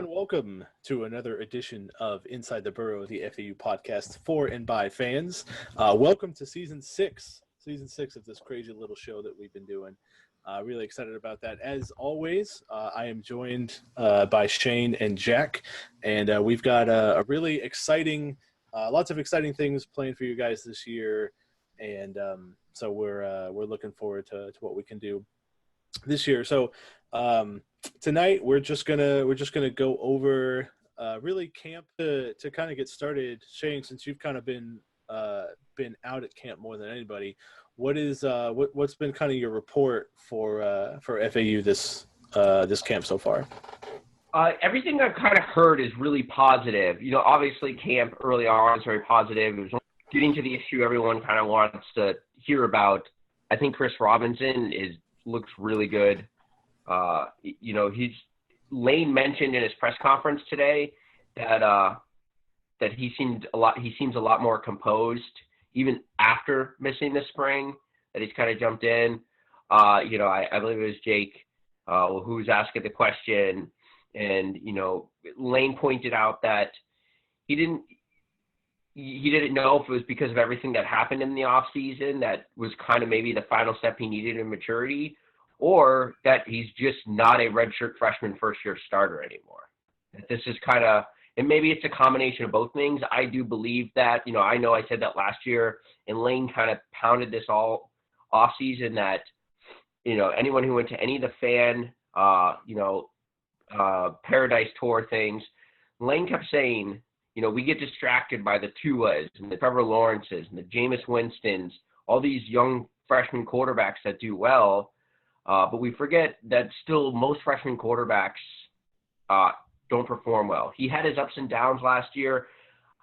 and welcome to another edition of Inside the Burrow, the FAU podcast for and by fans. Welcome to season six of this crazy little show that we've been doing. Really excited about that. As always, I am joined by Shane and Jack, and we've got a really exciting, lots of exciting things planned for you guys this year, and so we're looking forward to what we can do this year. So tonight we're just gonna go over really camp to kind of get started. Shane, since you've kind of been out at camp more than anybody, what's been kind of your report for FAU this camp so far? Everything I've kind of heard is really positive. You know, obviously camp early on is very positive. It was getting to the issue everyone kind of wants to hear about. I think Chris Robinson looks really good. You know, Lane mentioned in his press conference today that he seems a lot more composed even after missing the spring, that he's kind of jumped in. You know, I believe it was Jake who was asking the question, and you know, Lane pointed out that he didn't know if it was because of everything that happened in the off season that was kind of maybe the final step he needed in maturity, or that he's just not a redshirt freshman first-year starter anymore. That this is kind of, and maybe it's a combination of both things. I do believe that, you know I said that last year, and Lane kind of pounded this all off-season that, you know, anyone who went to any of the fan, Paradise Tour things, Lane kept saying, you know, we get distracted by the Tuas and the Trevor Lawrences and the Jameis Winstons, all these young freshman quarterbacks that do well. But we forget that still most freshman quarterbacks don't perform well. He had his ups and downs last year.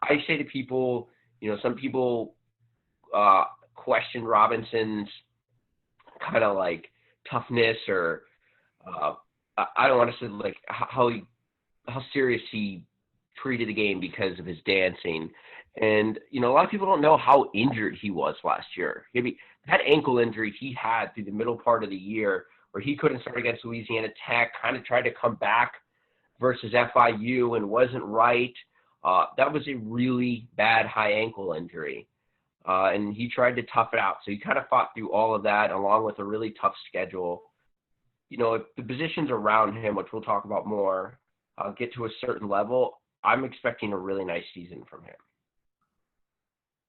I say to people, you know, some people question Robinson's kind of like toughness, or I don't want to say like how serious he treated the game because of his dancing. And, you know, a lot of people don't know how injured he was last year. That ankle injury he had through the middle part of the year where he couldn't start against Louisiana Tech, kind of tried to come back versus FIU and wasn't right. That was a really bad high ankle injury. And he tried to tough it out. So he kind of fought through all of that along with a really tough schedule. You know, if the positions around him, which we'll talk about more, get to a certain level, I'm expecting a really nice season from him.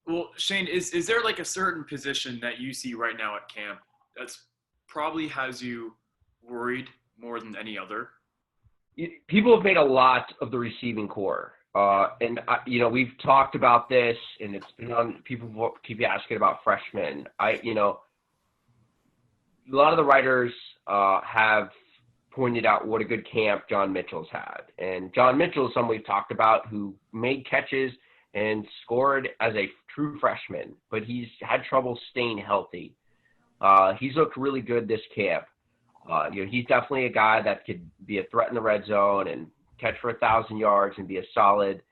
Well, Shane, is there like a certain position that you see right now at camp that's probably has you worried more than any other? People have made a lot of the receiving core. And, you know, we've talked about this, and it's been on, people keep asking about freshmen. You know, a lot of the writers have pointed out what a good camp John Mitchell's had. And John Mitchell is someone we've talked about who made catches and scored as a true freshman, but he's had trouble staying healthy. He's looked really good this camp. You know, he's definitely a guy that could be a threat in the red zone and catch for 1,000 yards and be a solid,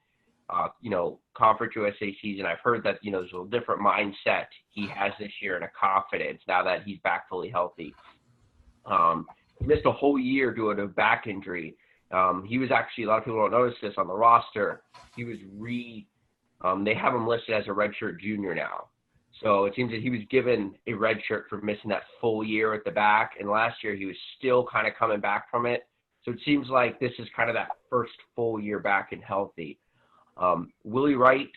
you know, Conference USA season. I've heard that, you know, there's a different mindset he has this year and a confidence now that he's back fully healthy. He missed a whole year due to a back injury. He was actually, a lot of people don't notice this on the roster, he was they have him listed as a redshirt junior now. So it seems that he was given a redshirt for missing that full year at the back. And last year he was still kind of coming back from it. So it seems like this is kind of that first full year back and healthy. Willie Wright,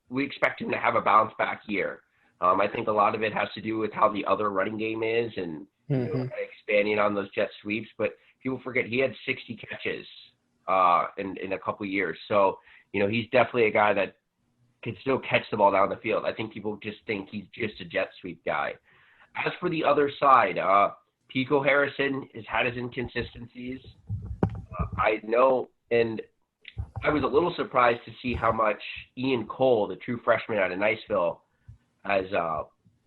we expect him to have a bounce back year. I think a lot of it has to do with how the other running game is and you know, expanding on those jet sweeps. But people forget he had 60 catches in a couple years. So, you know, he's definitely a guy that can still catch the ball down the field. I think people just think he's just a jet sweep guy. As for the other side, Pico Harrison has had his inconsistencies. I know, and I was a little surprised to see how much Ian Cole, the true freshman out of Niceville,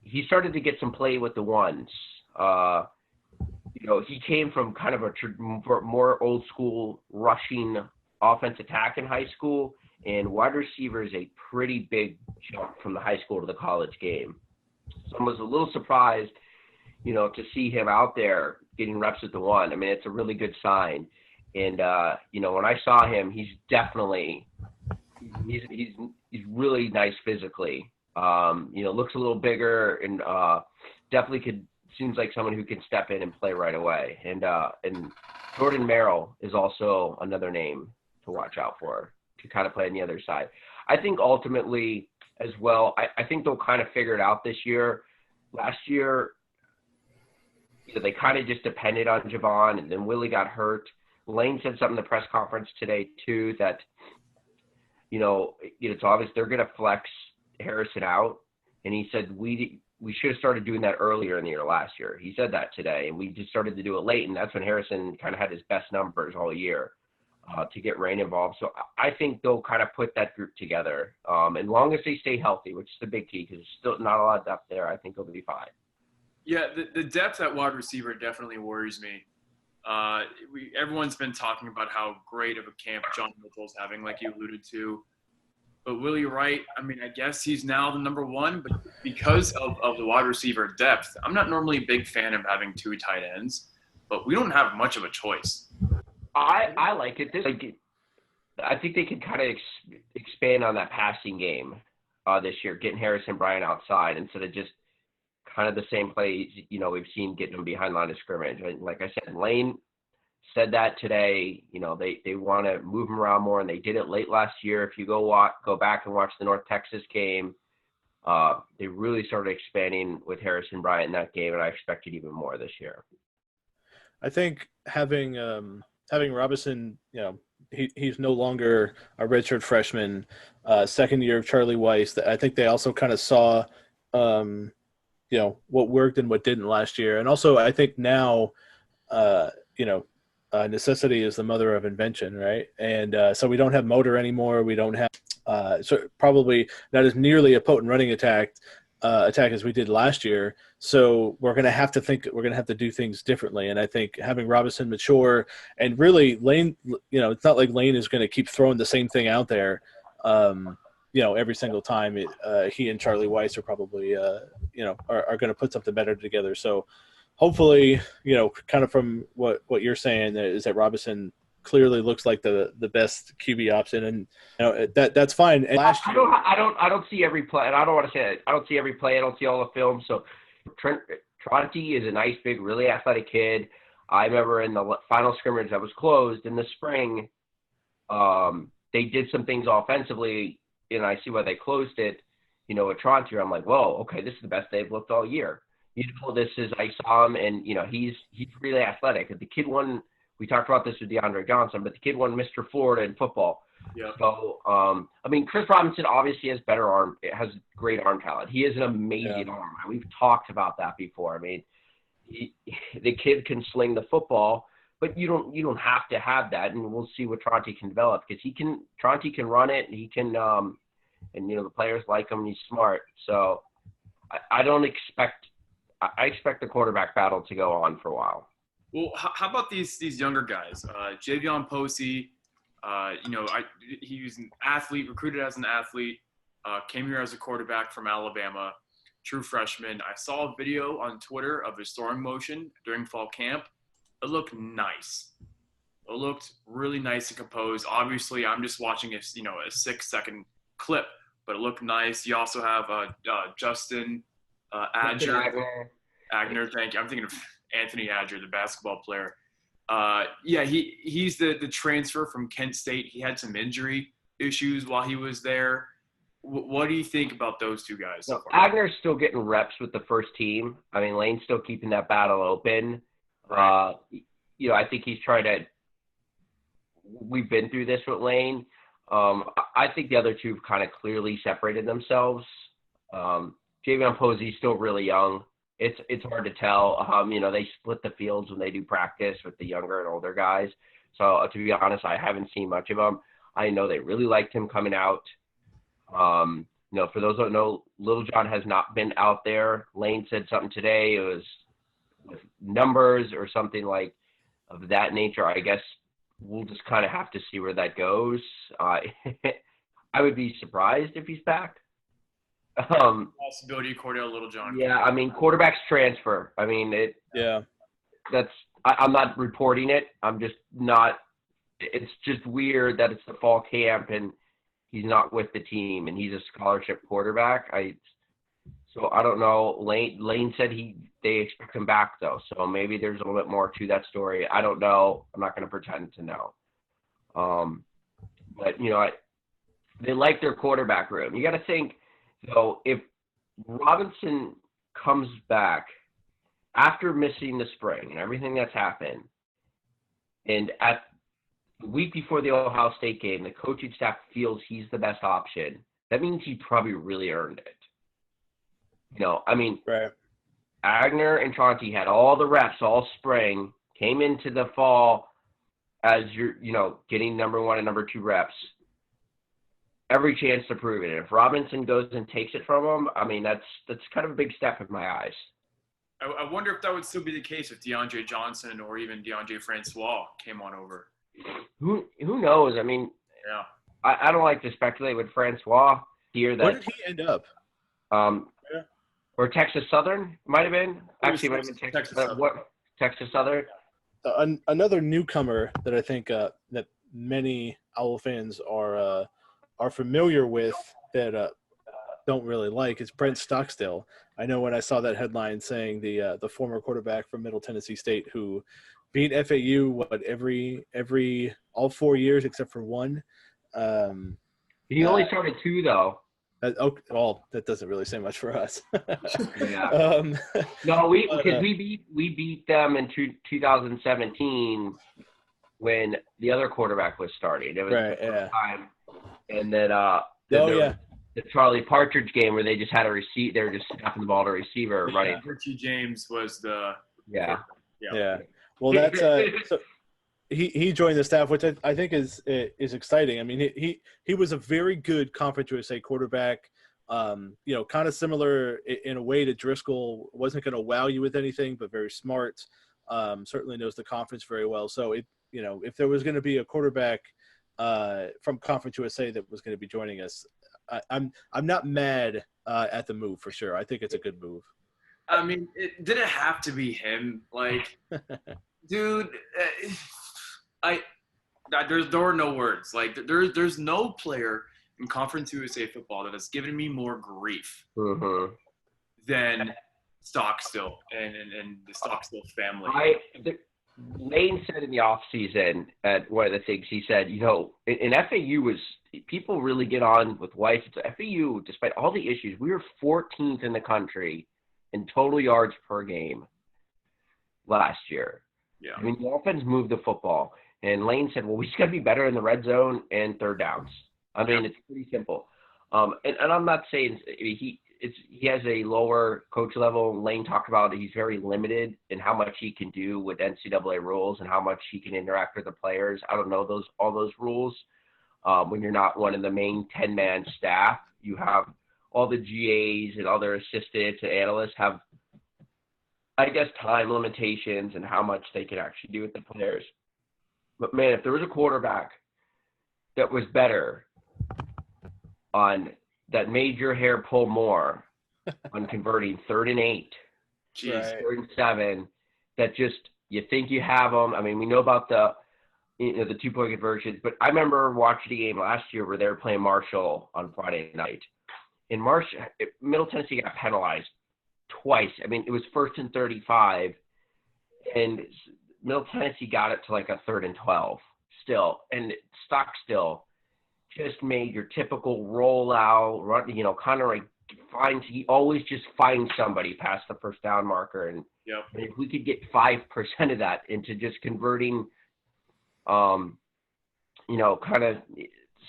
he started to get some play with the ones. You know, he came from kind of a more old school rushing offense attack in high school, and wide receiver is a pretty big jump from the high school to the college game. So I was a little surprised, you know, to see him out there getting reps at the one. I mean, it's a really good sign. And when I saw him, he's definitely he's really nice physically. Looks a little bigger and definitely seems like someone who can step in and play right away. And Jordan Merrill is also another name to watch out for, to kind of play on the other side. I think ultimately as well, I think they'll kind of figure it out this year. Last year, they kind of just depended on Javon, and then Willie got hurt. Lane said something in the press conference today too that, it's obvious they're going to flex Harrison out. And he said, we should have started doing that earlier in the year last year. He said that today, and we just started to do it late. And that's when Harrison kind of had his best numbers all year to get Rain involved. So I think they'll kind of put that group together. As long as they stay healthy, which is the big key, because there's still not a lot of depth there, I think they'll be fine. Yeah, the depth at wide receiver definitely worries me. Everyone's been talking about how great of a camp John Mitchell's having, like you alluded to. But Willie Wright, I mean, I guess he's now the number one, but because of the wide receiver depth, I'm not normally a big fan of having two tight ends, but we don't have much of a choice. I like it. I think they could kind of expand on that passing game this year, getting Harrison Bryant outside instead of just kind of the same plays, we've seen getting them behind line of scrimmage. And like I said, Lane said that today, they want to move him around more, and they did it late last year. If you go back and watch the North Texas game, they really started expanding with Harrison Bryant in that game, and I expected even more this year. I think having Robison, he's no longer a redshirt freshman, second year of Charlie Weiss. I think they also kind of saw, what worked and what didn't last year. And also I think now, necessity is the mother of invention, right? And so we don't have motor anymore. We don't have so probably not as nearly a potent running attack as we did last year. So we're going to have to do things differently. And I think having Robison mature and really Lane, it's not like Lane is going to keep throwing the same thing out there, every single time. He and Charlie Weiss are probably, are going to put something better together. So hopefully, kind of from what you're saying is that Robison clearly looks like the best QB option, and that's fine. And last year, I don't see every play, and I don't want to say that. I don't see every play. I don't see all the film. So Tronte is a nice, big, really athletic kid. I remember in the final scrimmage that was closed in the spring, they did some things offensively, and I see why they closed it. With Tronte, I'm like, whoa, okay, this is the best they've looked all year. I saw him, and he's really athletic. The kid won. We talked about this with DeAndre Johnson, but the kid won Mr. Florida in football. Yeah. So, Chris Robinson obviously has better arm. It has great arm talent. He has an amazing arm. We've talked about that before. I mean, the kid can sling the football, but you don't have to have that. And we'll see what Tronte can develop, because Tronte can run it. He can, the players like him. And he's smart. So I expect the quarterback battle to go on for a while. Well, how about these younger guys? Javion Posey, he was an athlete, recruited as an athlete, came here as a quarterback from Alabama, true freshman. I saw a video on Twitter of his throwing motion during fall camp. It looked nice. It looked really nice and composed. Obviously, I'm just watching a 6-second clip, but it looked nice. You also have Justin Agner, thank you. I'm thinking of Anthony Adger, the basketball player. He's the transfer from Kent State. He had some injury issues while he was there. What do you think about those two guys? So Agner's still getting reps with the first team. I mean, Lane's still keeping that battle open. Right. I think he's trying to – we've been through this with Lane. I think the other two have kind of clearly separated themselves. Javion Posey's still really young. It's hard to tell. They split the fields when they do practice with the younger and older guys. So to be honest, I haven't seen much of him. I know they really liked him coming out. For those who don't know, Little John has not been out there. Lane said something today. It was with numbers or something like of that nature. I guess we'll just kind of have to see where that goes. I would be surprised if he's back. Possibility Cordell Littlejohn. Yeah, I mean, quarterbacks transfer. I mean, it. Yeah. I'm not reporting it. I'm just not it's just weird that it's the fall camp and he's not with the team and he's a scholarship quarterback. So I don't know. Lane said they expect him back though, so maybe there's a little bit more to that story. I don't know. I'm not going to pretend to know. But they like their quarterback room. You got to think though, if Robinson comes back after missing the spring and everything that's happened, and at the week before the Ohio State game, the coaching staff feels he's the best option, that means he probably really earned it. Right. Agner and Chauncey had all the reps all spring, came into the fall as you're, getting number 1 and number 2 reps. Every chance to prove it. And if Robinson goes and takes it from him, that's kind of a big step in my eyes. I wonder if that would still be the case if DeAndre Johnson or even DeAndre Francois came on over. Who knows? Yeah. I don't like to speculate with Francois here. Where did he end up? Or Texas Southern might have been. Actually, it might have been Texas Southern. Texas Southern. Another newcomer that I think that many Owl fans are familiar with that don't really like is Brent Stockstill. I know when I saw that headline saying the former quarterback from Middle Tennessee State who beat FAU all 4 years except for one. He only started 2 though. That doesn't really say much for us. Yeah. No, we beat them in 2017 when the other quarterback was starting. It was the first time, and then the Charlie Partridge game where they just had they were just snapping the ball to a receiver running. Richie James was the yeah. Well, that's so he joined the staff, which I think is exciting. He was a very good Conference USA quarterback. Kind of similar in a way to Driscoll. Wasn't going to wow you with anything, but very smart. Certainly knows the conference very well. So if there was going to be a quarterback from Conference USA that was going to be joining us, I'm not mad at the move for sure. I think it's a good move. It didn't have to be him. Like, dude, there are no words. Like, there's no player in Conference USA football that has given me more grief than Stockstill and the Stockstill family. Lane said in the offseason at one of the things, he said, in FAU people really get on with Weiss. FAU, despite all the issues, we were 14th in the country in total yards per game last year. Yeah. The offense moved the football. And Lane said, well, we just got to be better in the red zone and third downs. It's pretty simple. And I'm not saying he has a lower coach level. Lane talked about he's very limited in how much he can do with NCAA rules and how much he can interact with the players. I don't know all those rules. When you're not one of the main 10-man staff, you have all the GAs and other assistants and analysts have, I guess, time limitations and how much they can actually do with the players. But, man, if there was a quarterback that was better that made your hair pull more on converting 3rd and 8, 3rd and 7, that just you think you have them. We know about the 2-point conversions, but I remember watching a game last year where they were playing Marshall on Friday night. In Middle Tennessee got penalized twice. It was 1st and 35, and Middle Tennessee got it to like a 3rd and 12 still, and Stockstill just made your typical rollout run. Kind of like he always just finds somebody past the first down marker, and if we could get 5% of that into just converting, kind of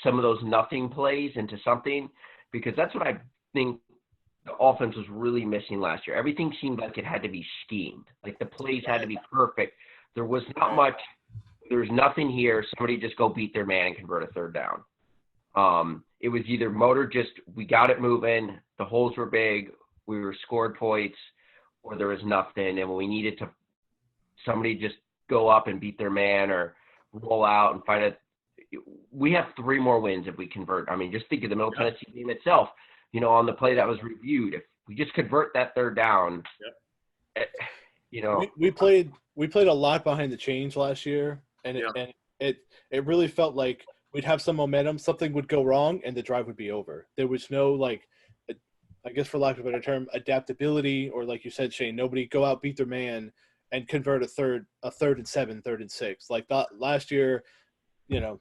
some of those nothing plays into something, because that's what I think the offense was really missing last year. Everything seemed like it had to be schemed. Like the plays had to be perfect. There was not much. There was nothing here. Somebody just go beat their man and convert a 3rd down. It was either we got it moving, the holes were big, we were scored points, or there was nothing. And when we needed to, somebody just go up and beat their man or roll out and find it. We have 3 more wins if we convert. Just think of the Middle Tennessee game itself, on the play that was reviewed. If we just convert that 3rd down, we played a lot behind the chains last year, and it really felt like we'd have some momentum, something would go wrong, and the drive would be over. There was no I guess for lack of a better term, adaptability, or like you said, Shane, nobody go out, beat their man, and convert a third and 7, 3rd and 6. Like that last year, the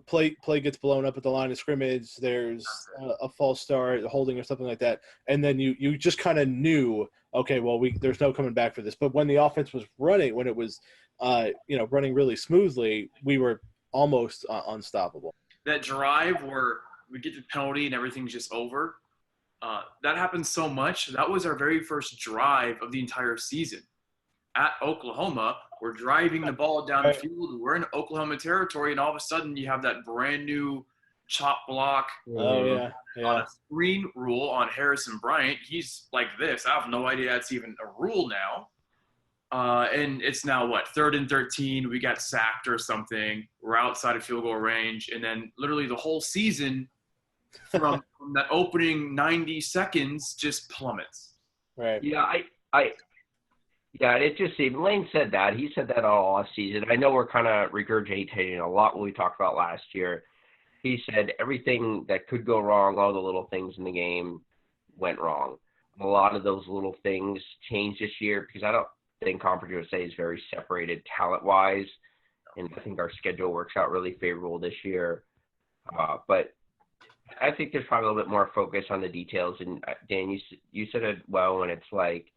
play gets blown up at the line of scrimmage. There's a false start, a holding, or something like that, and then you just kind of knew, okay, well, there's no coming back for this. But when the offense was running, when it was running really smoothly, we were almost unstoppable. That drive where we get the penalty and everything's just over. That happened so much. That was our very first drive of the entire season. At Oklahoma, we're driving the ball down the field. We're in Oklahoma territory, and all of a sudden you have that brand new chop block on a screen rule on Harrison Bryant. He's like this. I have no idea that's even a rule now. And it's now, 3rd and 13. We got sacked or something. We're outside of field goal range. And then literally the whole season from that opening 90 seconds just plummets. Right. Yeah, it just seemed, Lane said that. He said that all off season. I know we're kind of regurgitating a lot what we talked about last year. He said everything that could go wrong, all the little things in the game went wrong. A lot of those little things changed this year because I don't think Conference USA is very separated talent-wise, and I think our schedule works out really favorable this year. But I think there's probably a little bit more focus on the details. And Dan, you said it well when it's like,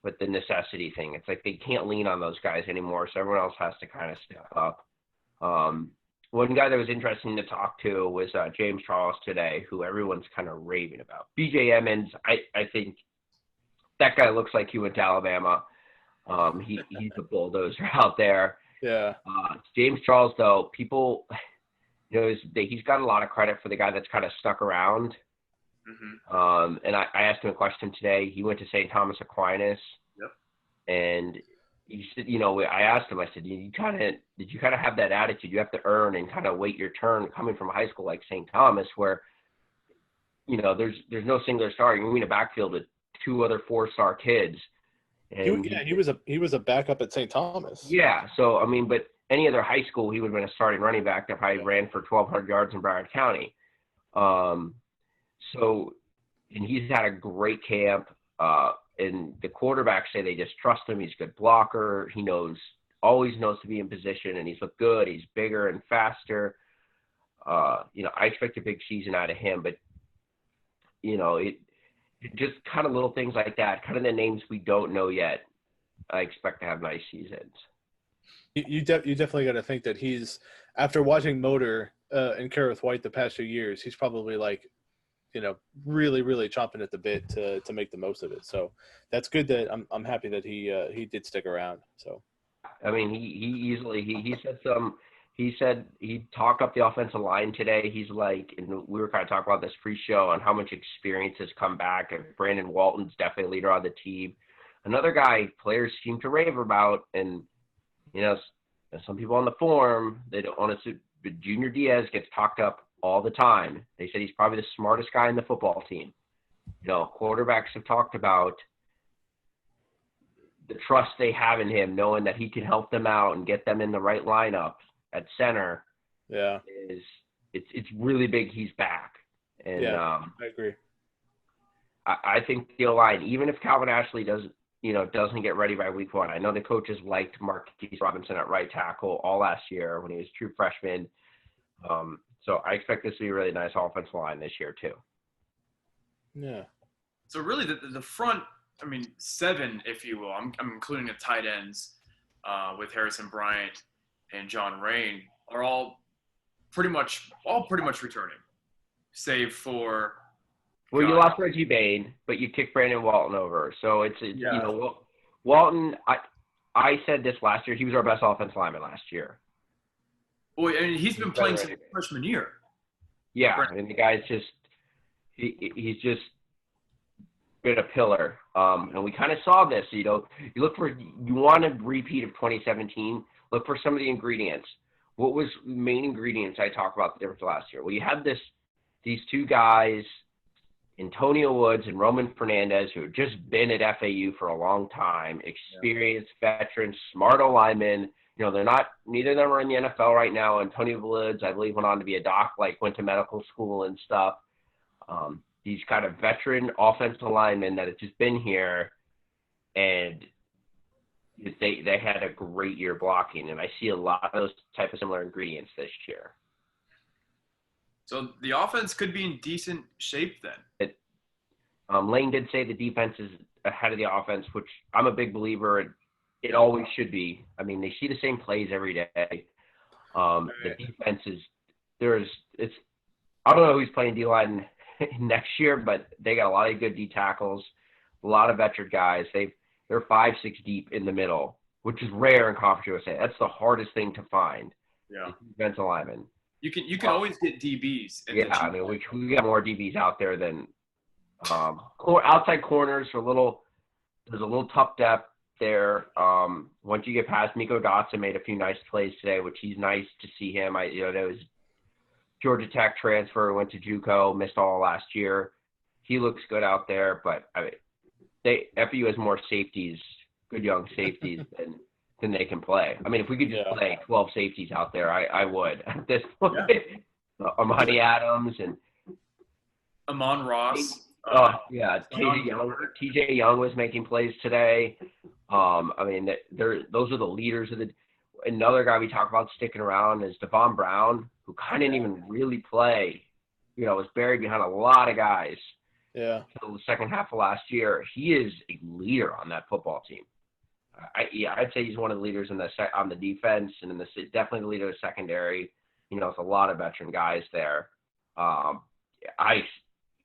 with the necessity thing. It's like they can't lean on those guys anymore, so everyone else has to kind of step up. One guy that was interesting to talk to was James Charles today, who everyone's kind of raving about. BJ Emmons, I think that guy looks like he went to Alabama. He's a bulldozer out there. Yeah. James Charles, though, people, he's got a lot of credit for the guy that's kind of stuck around. Mm-hmm. And I asked him a question today. He went to St. Thomas Aquinas. Yep. And he said, I asked him, I said, did you kind of have that attitude? You have to earn and kind of wait your turn coming from a high school like St. Thomas where, there's no singular star. You're in a backfield with 2 other 4-star kids. And he was a backup at St. Thomas. Yeah. So, but any other high school, he would have been a starting running back that probably ran for 1,200 yards in Broward County. So, and he's had a great camp, and the quarterbacks say they just trust him. He's a good blocker. He always knows to be in position, and he's looked good. He's bigger and faster. I expect a big season out of him, but, it just kind of little things like that, kind of the names we don't know yet, I expect to have nice seasons. You definitely got to think that he's, after watching Motor and Kareth White the past few years, he's probably really, really chomping at the bit to make the most of it. So that's good that I'm happy that he did stick around. So, he said he talked up the offensive line today. He's like, and we were kind of talking about this pre-show on how much experience has come back. And Brandon Walton's definitely a leader on the team. Another guy players seem to rave about, and, some people on the forum, they don't want to, but Junior Diaz gets talked up all the time. They said he's probably the smartest guy in the football team. Quarterbacks have talked about the trust they have in him, knowing that he can help them out and get them in the right lineup at center. Yeah. It's really big he's back. And I agree. I think the O-line, even if Calvin Ashley doesn't get ready by week 1. I know the coaches liked Marquise Robinson at right tackle all last year when he was a true freshman. So I expect this to be a really nice offensive line this year too. Yeah. So really the front, 7, if you will, I'm including the tight ends with Harrison Bryant and John Rain, are all pretty much returning, save for. Well, you lost Reggie Bain, but you kicked Brandon Walton over. So it's Walton. I said this last year. He was our best offensive lineman last year. Well, he's been playing since freshman year. Yeah, and the guy's just he's just been a pillar. And we kind of saw this. You want a repeat of 2017. Look for some of the ingredients. What was main ingredients I talked about the difference last year? Well, you had these 2 guys, Antonio Woods and Roman Fernandez, who had just been at FAU for a long time, experienced veterans, smart linemen, neither of them are in the NFL right now. Antonio Valids, I believe, went on to be a doc, went to medical school and stuff. These kind of veteran offensive linemen that have just been here, and they had a great year blocking, and I see a lot of those type of similar ingredients this year. So the offense could be in decent shape then. Lane did say the defense is ahead of the offense, which I'm a big believer in. It always should be. I mean, they see the same plays every day. The defense is I don't know who's playing D-line next year, but they got a lot of good D tackles, a lot of veteran guys. They're 5-6 deep in the middle, which is rare in Conference USA. That's the hardest thing to find. Yeah, defensive linemen. You can always get DBs. Yeah, I mean, we got more DBs out there than outside corners. There's a little tough depth there. Once you get past Miko Dotson, made a few nice plays today, which he's nice to see him. There was Georgia Tech transfer, went to JUCO, missed all last year. He looks good out there, but I mean, FU has more safeties, good young safeties than they can play. I mean, if we could just play 12 safeties out there, I would at this point. Yeah. Honey Adams and Amon Ross. TJ Young was making plays today. I mean, those are the leaders of the. Another guy we talk about sticking around is Devon Brown, who kind of didn't even really play. Was buried behind a lot of guys. Yeah. Until the second half of last year, he is a leader on that football team. I'd say he's one of the leaders on the defense, and definitely the leader of the secondary. It's a lot of veteran guys there.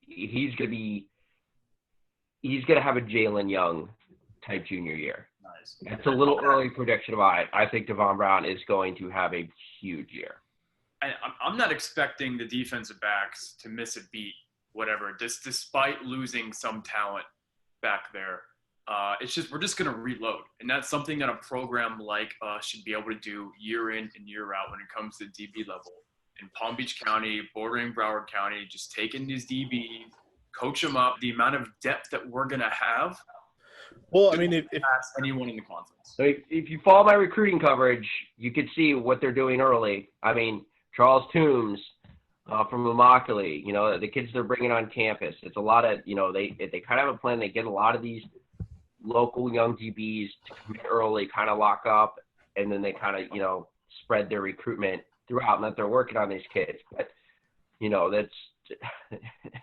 He's gonna have a Jalen Young type junior year. Nice. It's a little early prediction of I think Devon Brown is going to have a huge year. I'm not expecting the defensive backs to miss a beat, whatever, despite losing some talent back there. It's just we're just going to reload. And that's something that a program like us should be able to do year in and year out when it comes to DB level. In Palm Beach County, bordering Broward County, just taking these DBs, coach them up. The amount of depth that we're going to have. Well, I mean, if anyone in the conference. So if you follow my recruiting coverage, you could see what they're doing early. I mean, Charles Toombs from Immokalee, the kids they're bringing on campus. It's a lot of, they kind of have a plan. They get a lot of these local young DBs to come in early, kind of lock up, and then they kind of, spread their recruitment throughout, and that they're working on these kids. But,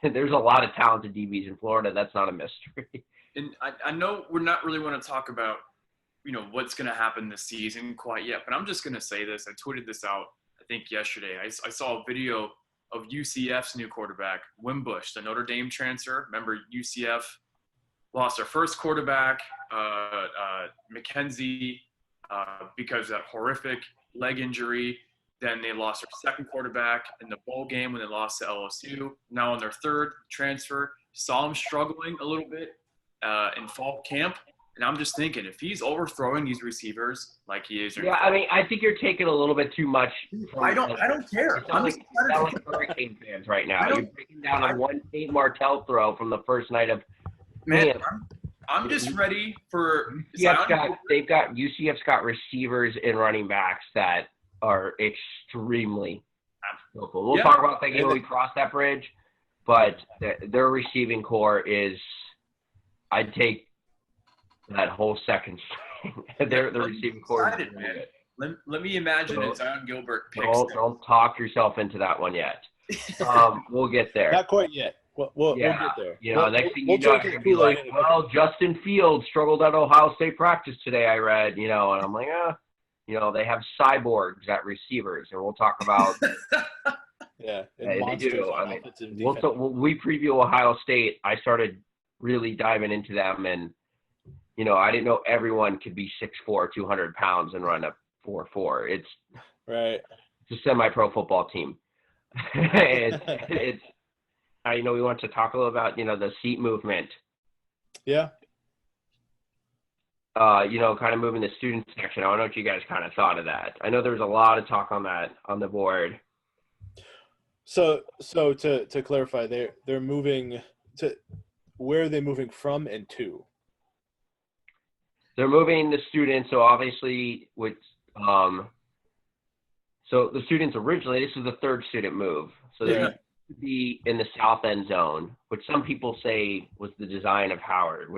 there's a lot of talented DBs in Florida. That's not a mystery. And I know we're not really want to talk about, what's going to happen this season quite yet, but I'm just going to say this. I tweeted this out, I think yesterday. I saw a video of UCF's new quarterback, Wimbush, the Notre Dame transfer. Remember, UCF lost their first quarterback, McKenzie, because of that horrific leg injury. Then they lost their second quarterback in the bowl game when they lost to LSU. Now on their third transfer, saw him struggling a little bit in fall camp. And I'm just thinking, if he's overthrowing these receivers like he is. I mean, I think you're taking a little bit too much. I don't care. I'm like Hurricane fans right now. You're breaking down a one Tate Martell throw from the first night of. Man, I'm just ready for. UCF's got receivers and running backs that are extremely local. We'll talk about that game when we cross that bridge, but their receiving core is. I'd take that whole second string. Their receiving core is really good. Let me imagine it's Zion Gilbert picks. Don't talk yourself into that one yet. We'll get there. Not quite yet. We'll get there. Next thing you know, you're going to be like, well, Justin Fields struggled at Ohio State practice today, I read, and I'm like, they have cyborgs at receivers, and we'll talk about. They do. I mean, when we preview Ohio State, I started really diving into them, and I didn't know everyone could be 6'4", 200 pounds and run a 4.4. It's right. It's a semi-pro football team. it's we want to talk a little about the seat movement. Yeah. Kind of moving the student section. I don't know what you guys kind of thought of that. I know there was a lot of talk on that on the board. So to clarify, they're moving to. Where are they moving from and to? They're moving the students. So obviously, with So the students originally, this was the third student move. So they used to be in the south end zone, which some people say was the design of Howard,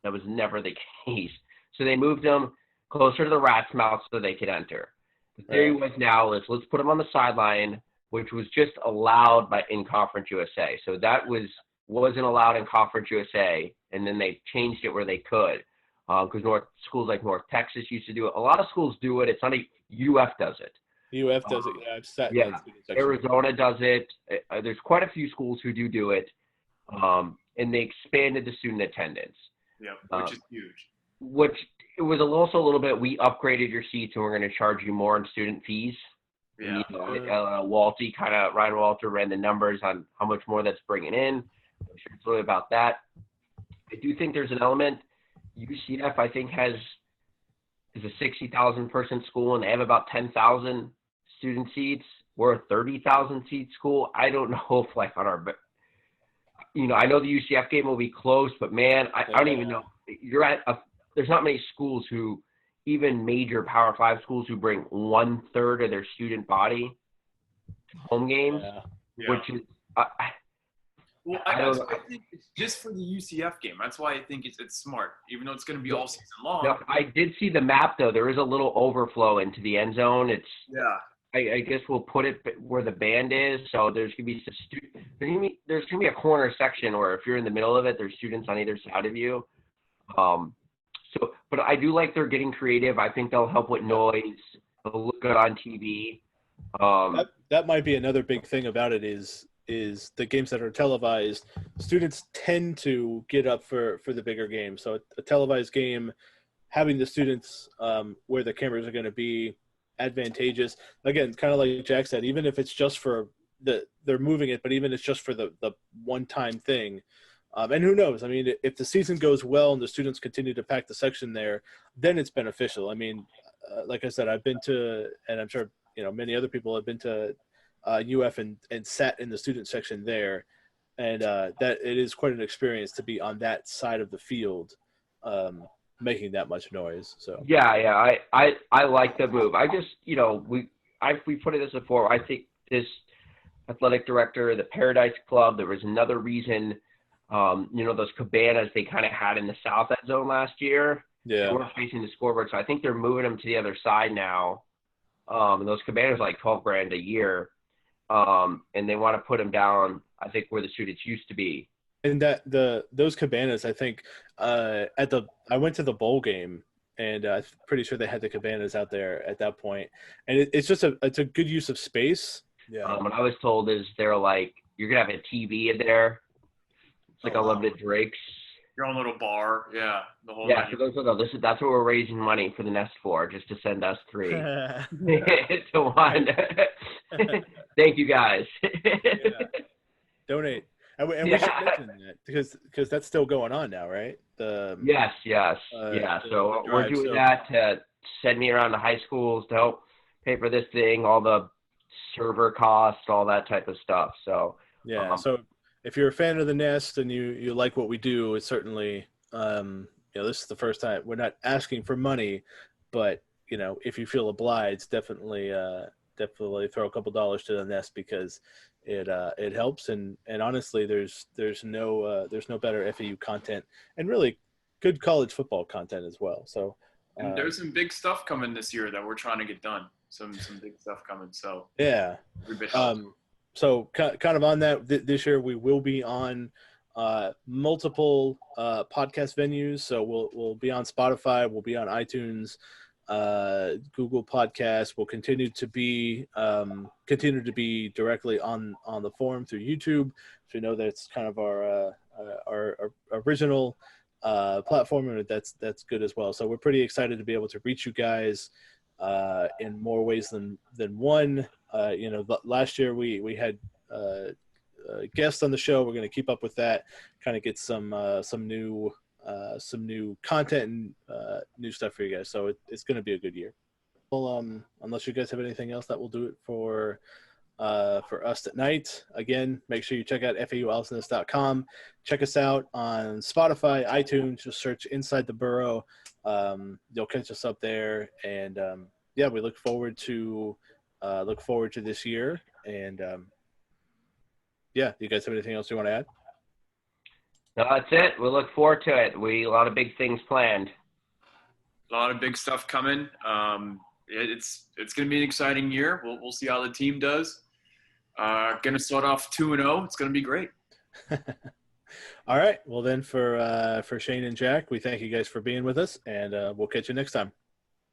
that was never the case. So they moved them closer to the rat's mouth so they could enter. The theory was now let's put them on the sideline, which was just allowed in Conference USA. So that wasn't allowed in Conference USA, and then they changed it where they could, because schools like North Texas used to do it. A lot of schools do it. It's not UF does it. UF does it. Yeah, I've sat in that student section. Arizona does it. There's quite a few schools who do it, and they expanded the student attendance. Yeah, which is huge. Which it was also a little bit. We upgraded your seats, and we're going to charge you more in student fees. Yeah. Ryan Walter ran the numbers on how much more that's bringing in. I'm sure it's really about that. I do think there's an element. UCF, I think, is a 60,000 person school, and they have about 10,000 student seats. We're a 30,000 seat school. I don't know if on our, I know the UCF game will be close, but man, I don't even know. There's not many schools even major Power 5 schools who bring 1/3 of their student body to home games, which is, I think it's just for the UCF game. That's why I think it's smart, even though it's going to be all season long. No, I did see the map though. There is a little overflow into the end zone. I guess we'll put it where the band is. So there's gonna be there's gonna be a corner section where if you're in the middle of it, there's students on either side of you. But I do like they're getting creative. I think they'll help with noise. They'll look good on TV. That might be another big thing about it is the games that are televised, students tend to get up for the bigger game. So a televised game, having the students where the cameras are going to be advantageous. Again, kind of like Jack said, even if it's just for they're moving it, but even if it's just for the one-time thing. And who knows? I mean, if the season goes well and the students continue to pack the section there, then it's beneficial. I mean, like I said, I've been to, and I'm sure, many other people have been to UF and sat in the student section there, and that it is quite an experience to be on that side of the field, making that much noise. So I like the move. I just we put it this before. I think this athletic director, the Paradise Club, there was another reason. Those cabanas they kind of had in the south end zone last year. Yeah, they weren't facing the scoreboard, so I think they're moving them to the other side now. And those cabanas are like $12,000 a year. And they want to put them down, I think, where the students used to be. And those cabanas, I think, I went to the bowl game, and I'm pretty sure they had the cabanas out there at that point. And it's a good use of space. Yeah. What I was told is they're like, you're gonna have a TV in there. It's like unlimited drinks. Your own little bar, yeah. The whole that's what we're raising money for the Nest for, just to send us 3 to 1. Thank you guys. Donate, and we should mention that because that's still going on now, right? Yes. So we're doing that to send me around to high schools to help pay for this thing, all the server costs, all that type of stuff. So so. If you're a fan of the Nest and you like what we do, it's certainly this is the first time we're not asking for money, but if you feel obliged, definitely throw a couple dollars to the Nest because it helps and honestly there's no better FAU content and really good college football content as well. So and there's some big stuff coming this year that we're trying to get done. Some big stuff coming. So So kind of on that, this year we will be on multiple podcast venues. So we'll be on Spotify, we'll be on iTunes, Google Podcasts. We'll continue to be directly on the forum through YouTube. So we know that's kind of our original platform, and that's good as well. So we're pretty excited to be able to reach you guys in more ways than one. Last year we had guests on the show. We're going to keep up with that, kind of get some new content and new stuff for you guys. So it's going to be a good year. Well, unless you guys have anything else, that will do it for us tonight. Again, make sure you check out FAUAlcinous.com. Check us out on Spotify, iTunes. Just search Inside the Burrow. You'll catch us up there. And yeah, we look forward to this year. And yeah, do you guys have anything else you want to add? No, that's it. We look forward to it. A lot of big things planned. A lot of big stuff coming. It's going to be an exciting year. We'll see how the team does. Going to start off 2-0. It's going to be great. All right. Well, then for Shane and Jack, we thank you guys for being with us, and we'll catch you next time.